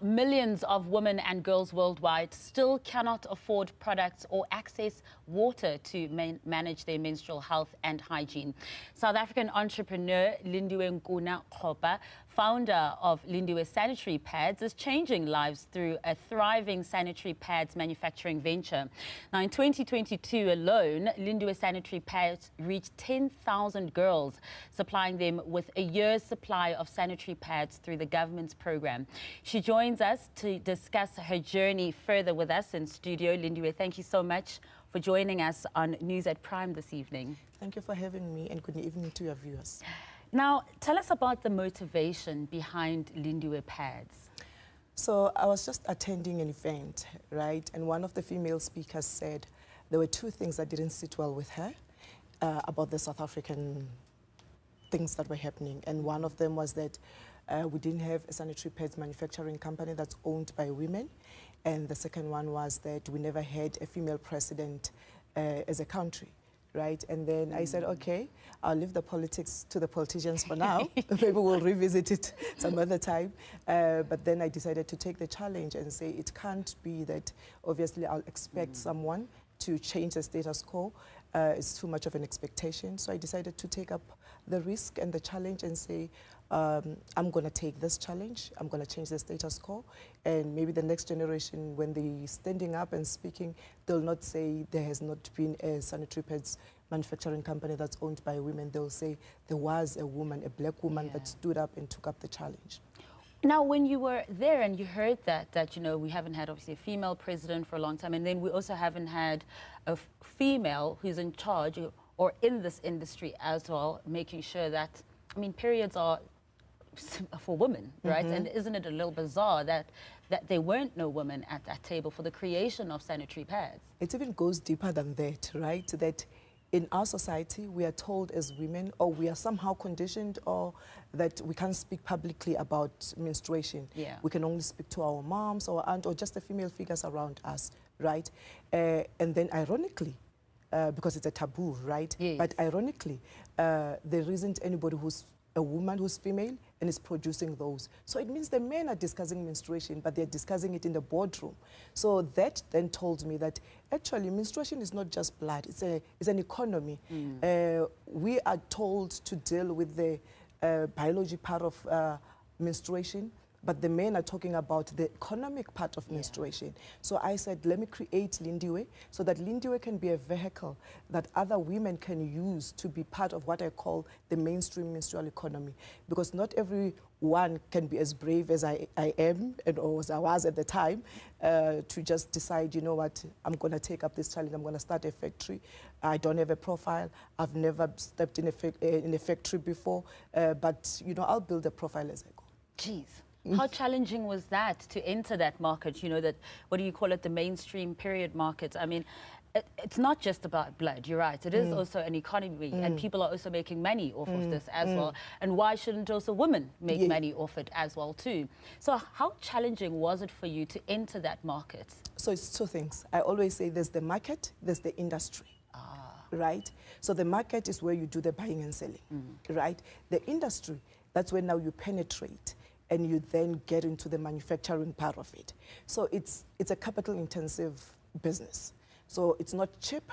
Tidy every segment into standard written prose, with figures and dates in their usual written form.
millions of women and girls worldwide still cannot afford products or access water to manage their menstrual health and hygiene. South African entrepreneur Lindiwe Nkuna-Kgopa, founder of Lindiwe Sanitary Pads, is changing lives through a thriving sanitary pads manufacturing venture. Now, in 2022 alone, Lindiwe Sanitary Pads reached 10,000 girls, supplying them with a year's supply of sanitary pads through the government's program. She joins us to discuss her journey further with us in studio. Lindiwe, thank you so much for joining us on News at Prime this evening. Thank you for having me, and good evening to your viewers. Now, tell us about the motivation behind Lindiwe Pads. So I was just attending an event, right? And one of the female speakers said there were two things that didn't sit well with her about the South African things that were happening. And one of them was that we didn't have a sanitary pads manufacturing company that's owned by women. And the second one was that we never had a female president as a country. Right, and then I said, okay, I'll leave the politics to the politicians for now. Maybe we'll revisit it some other time. But then I decided to take the challenge and say it can't be that obviously I'll expect someone to change the status quo. It's too much of an expectation. So I decided to take up the risk and the challenge and say, I'm going to take this challenge. I'm going to change the status quo. And maybe the next generation, when they're standing up and speaking, they'll not say there has not been a sanitary pads manufacturing company that's owned by women. They'll say there was a woman, a black woman, that stood up and took up the challenge. Now, when you were there and you heard that, you know, we haven't had obviously a female president for a long time, and then we also haven't had a female who's in charge or in this industry as well, making sure that, I mean, periods are for women, right? And isn't it a little bizarre that there weren't no women at that table for the creation of sanitary pads? It even goes deeper than that, right? That in our society, we are told as women, or we are somehow conditioned, or that we can't speak publicly about menstruation. Yeah. We can only speak to our moms or aunt or just the female figures around us, right? And then ironically, because it's a taboo, right? Yes. But ironically, there isn't anybody who's a woman who's female and is producing those. So it means the men are discussing menstruation, but they're discussing it in the boardroom. So that then told me that actually menstruation is not just blood, it's an economy. We are told to deal with the biology part of menstruation, but the men are talking about the economic part of menstruation. So I said, let me create Lindiwe so that Lindiwe can be a vehicle that other women can use to be part of what I call the mainstream menstrual economy. Because not everyone can be as brave as I am, and or as I was at the time, to just decide, you know what, I'm going to take up this challenge, I'm going to start a factory. I don't have a profile, I've never stepped in a factory before, but you know, I'll build a profile as I go. Jeez. How challenging was that to enter that market, you know, that, what do you call it, the mainstream period market? I mean, it's not just about blood, you're right. It is also an economy, and people are also making money off of this as well. And why shouldn't also women make money off it as well too? So how challenging was it for you to enter that market? So it's two things. I always say there's the market, there's the industry. Right? So the market is where you do the buying and selling, right? The industry, that's where now you penetrate and you then get into the manufacturing part of it. So it's a capital-intensive business. So it's not cheap.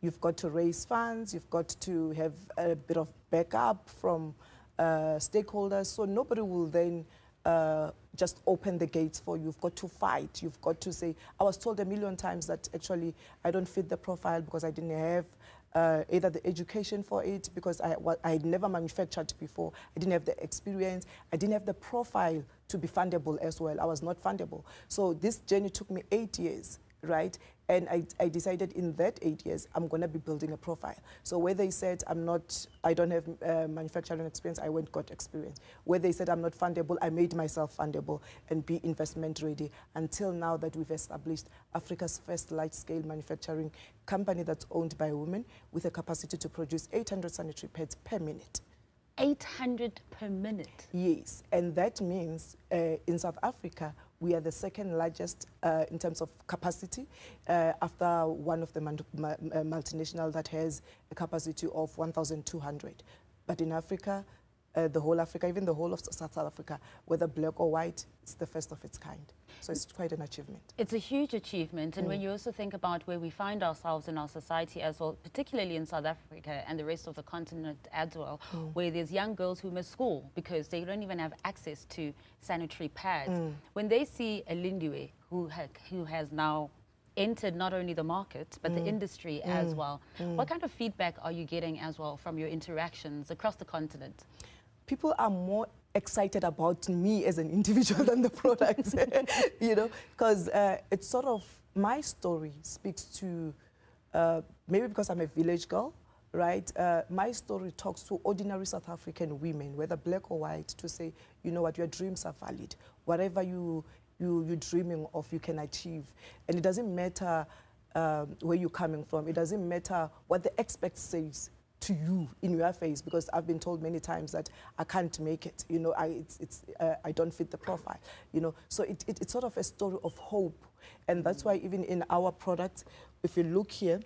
You've got to raise funds. You've got to have a bit of backup from stakeholders. So nobody will then just open the gates for you. You've got to fight. You've got to say, I was told a million times that actually I don't fit the profile because I didn't have either the education for it, because I had never manufactured before. I didn't have the experience. I didn't have the profile to be fundable as well. I was not fundable. So this journey took me 8 years, right? And I decided in that 8 years, I'm going to be building a profile. So where they said I don't have manufacturing experience, I went got experience. Where they said I'm not fundable, I made myself fundable and be investment ready, until now that we've established Africa's first large-scale manufacturing company that's owned by women with a capacity to produce 800 sanitary pads per minute. 800 per minute? Yes, and that means in South Africa, we are the second largest in terms of capacity after one of the multinational that has a capacity of 1,200. But in Africa, the whole Africa, even the whole of South Africa, whether black or white, it's the first of its kind. So it's quite an achievement. It's a huge achievement. And when you also think about where we find ourselves in our society as well, particularly in South Africa and the rest of the continent as well, where there's young girls who miss school because they don't even have access to sanitary pads. When they see a Lindiwe who has now entered not only the market, but the industry as well, what kind of feedback are you getting as well from your interactions across the continent? People are more excited about me as an individual than the product, you know, because it's sort of, my story speaks to, maybe because I'm a village girl, right? My story talks to ordinary South African women, whether black or white, to say, you know what, your dreams are valid. Whatever you're dreaming of, you can achieve. And it doesn't matter where you're coming from. It doesn't matter what the expert says to you in your face, because I've been told many times that I can't make it, you know, I don't fit the profile, you know. So it's sort of a story of hope. And that's why even in our product, if you look here,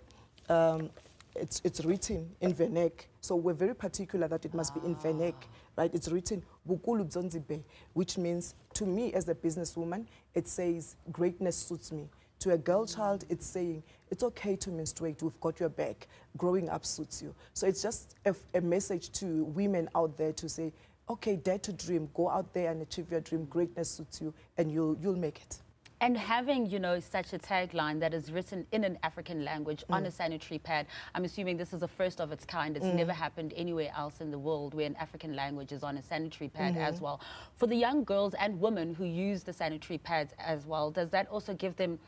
it's written in Vernac. So we're very particular that it must be in Vernac, right? It's written Bukulu Dzonzibe, which means, to me as a businesswoman, it says greatness suits me. To a girl child, it's saying, it's okay to menstruate, we've got your back, growing up suits you. So it's just a message to women out there to say, okay, dare to dream, go out there and achieve your dream, greatness suits you, and you'll make it. And having, you know, such a tagline that is written in an African language on a sanitary pad, I'm assuming this is the first of its kind. It's never happened anywhere else in the world where an African language is on a sanitary pad as well. For the young girls and women who use the sanitary pads as well, does that also give them,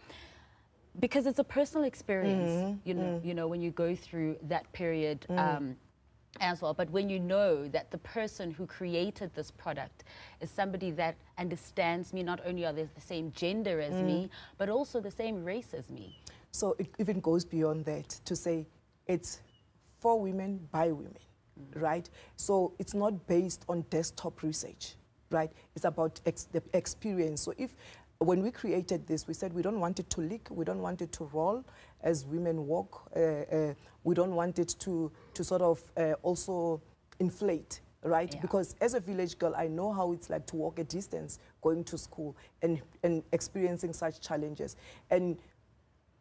because it's a personal experience, you know, when you go through that period as well, but when you know that the person who created this product is somebody that understands me, not only are they the same gender as me, but also the same race as me. So it even goes beyond that to say it's for women, by women, right? So it's not based on desktop research, right? It's about the experience. So when we created this, we said we don't want it to leak, we don't want it to roll as women walk, we don't want it to sort of also inflate, right? Yeah. Because as a village girl, I know how it's like to walk a distance going to school and experiencing such challenges. And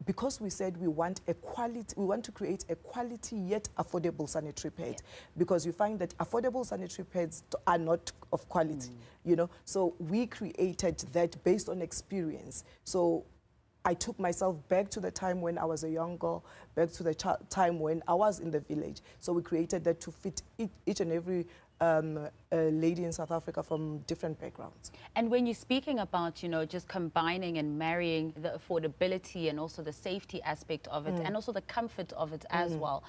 because we said we want to create a quality yet affordable sanitary pad, because you find that affordable sanitary pads are not of quality, you know. So we created that based on experience. So I took myself back to the time when I was a young girl, back to the time when I was in the village. So we created that to fit each and every lady in South Africa from different backgrounds. And when you're speaking about, you know, just combining and marrying the affordability and also the safety aspect of it and also the comfort of it as well.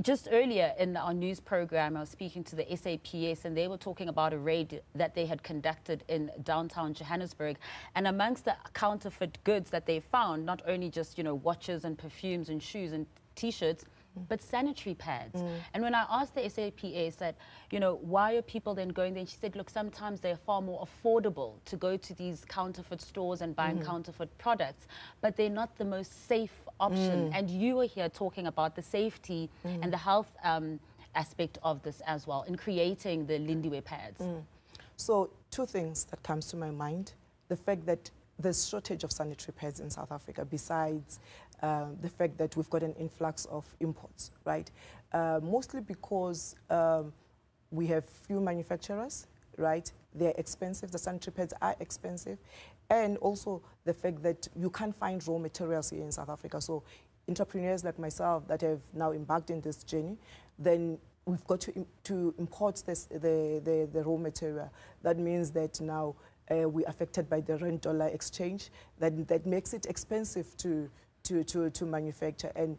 Just earlier in our news program, I was speaking to the SAPS and they were talking about a raid that they had conducted in downtown Johannesburg. And amongst the counterfeit goods that they found, not only just, you know, watches and perfumes and shoes and T-shirts, but sanitary pads. And when I asked the SAPS that, you know, why are people then going there? And she said, look, sometimes they're far more affordable to go to these counterfeit stores and buying counterfeit products, but they're not the most safe option. And you are here talking about the safety and the health aspect of this as well in creating the Lindiwe pads. So two things that comes to my mind. The fact that there's shortage of sanitary pads in South Africa, besides the fact that we've got an influx of imports, right? Mostly because we have few manufacturers, right? They're expensive, the sanitary pads are expensive, and also the fact that you can't find raw materials here in South Africa. So entrepreneurs like myself that have now embarked in this journey, then we've got to import the raw material. That means that now we're affected by the rand-dollar exchange. That makes it expensive to manufacture. And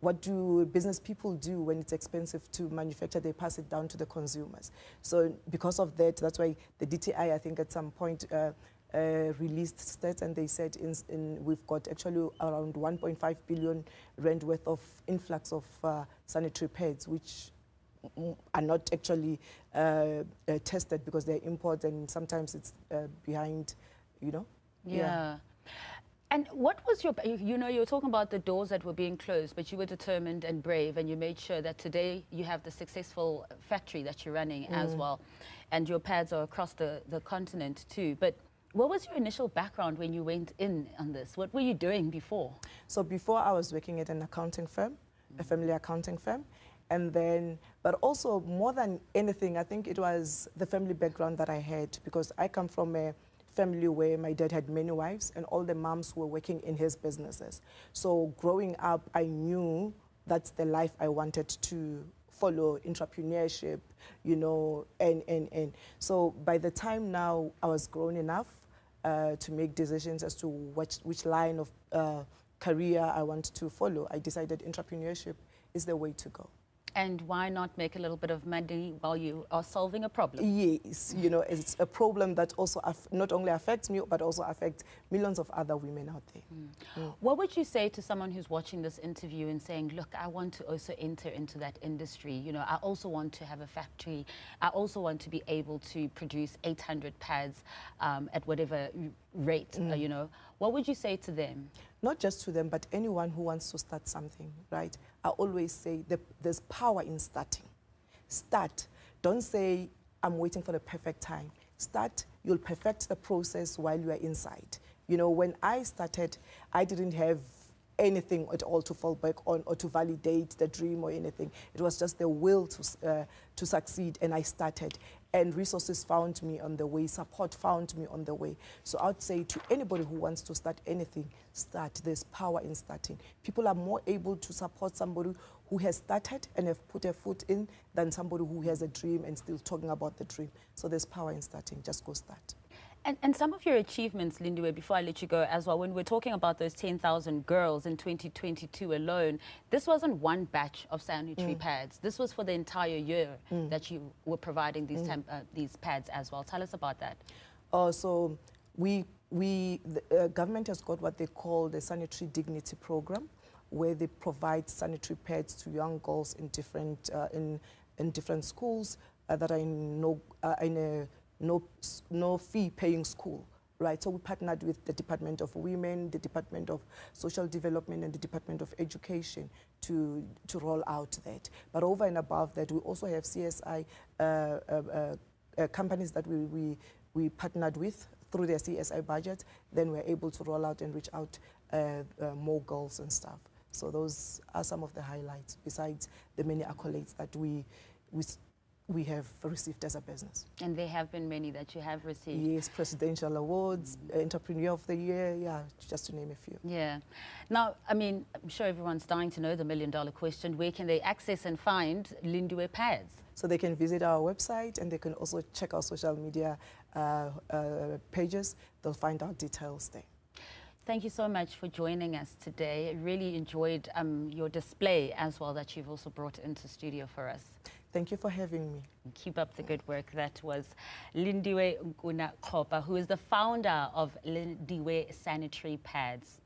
what do business people do when it's expensive to manufacture? They pass it down to the consumers. So because of that, that's why the DTI, I think at some point, released stats, and they said we've got actually around 1.5 billion rand worth of influx of sanitary pads, which are not actually tested because they're imports, and sometimes it's behind, you know. Yeah. And what was your, you know, you were talking about the doors that were being closed, but you were determined and brave, and you made sure that today you have the successful factory that you're running as well. And your pads are across the continent too. But what was your initial background when you went in on this? What were you doing before? So before I was working at an accounting firm, a family accounting firm. And then, but also more than anything, I think it was the family background that I had, because I come from a family where my dad had many wives and all the moms were working in his businesses. So growing up, I knew that's the life I wanted to follow, entrepreneurship, you know, and. So by the time now I was grown enough to make decisions as to which line of career I want to follow, I decided entrepreneurship is the way to go. And why not make a little bit of money while you are solving a problem? Yes, you know, it's a problem that also not only affects me, but also affects millions of other women out there. What would you say to someone who's watching this interview and saying, look, I want to also enter into that industry. You know, I also want to have a factory. I also want to be able to produce 800 pads at whatever rate, you know. What would you say to them? Not just to them, but anyone who wants to start something, right? I always say there's power in starting. Start. Don't say, I'm waiting for the perfect time. Start. You'll perfect the process while you are inside. You know, when I started, I didn't have anything at all to fall back on or to validate the dream or anything. It was just the will to succeed, and I started. And resources found me on the way, support found me on the way. So I would say to anybody who wants to start anything, start. There's power in starting. People are more able to support somebody who has started and have put a foot in than somebody who has a dream and still talking about the dream. So there's power in starting. Just go start. And some of your achievements, Lindiwe, before I let you go as well, when we're talking about those 10,000 girls in 2022 alone, this wasn't one batch of sanitary pads. This was for the entire year that you were providing these pads as well. Tell us about that. So the government has got what they call the Sanitary Dignity Programme, where they provide sanitary pads to young girls in different schools that are in no fee paying school, right? So we partnered with the Department of Women, the Department of Social Development, and the Department of Education to roll out that. But over and above that, we also have CSI companies that we partnered with through their CSI budget. Then we're able to roll out and reach out more girls and stuff. So those are some of the highlights, besides the many accolades that we have received as a business. And there have been many that you have received. Yes, presidential awards, Entrepreneur of the Year, yeah, just to name a few. Yeah. Now, I mean, I'm sure everyone's dying to know the million-dollar question. Where can they access and find Lindiwe pads? So they can visit our website, and they can also check our social media pages. They'll find out details there. Thank you so much for joining us today. I really enjoyed your display as well that you've also brought into studio for us. Thank you for having me. Keep up the good work. That was Lindiwe Nkuna-Kgopa, who is the founder of Lindiwe Sanitary Pads.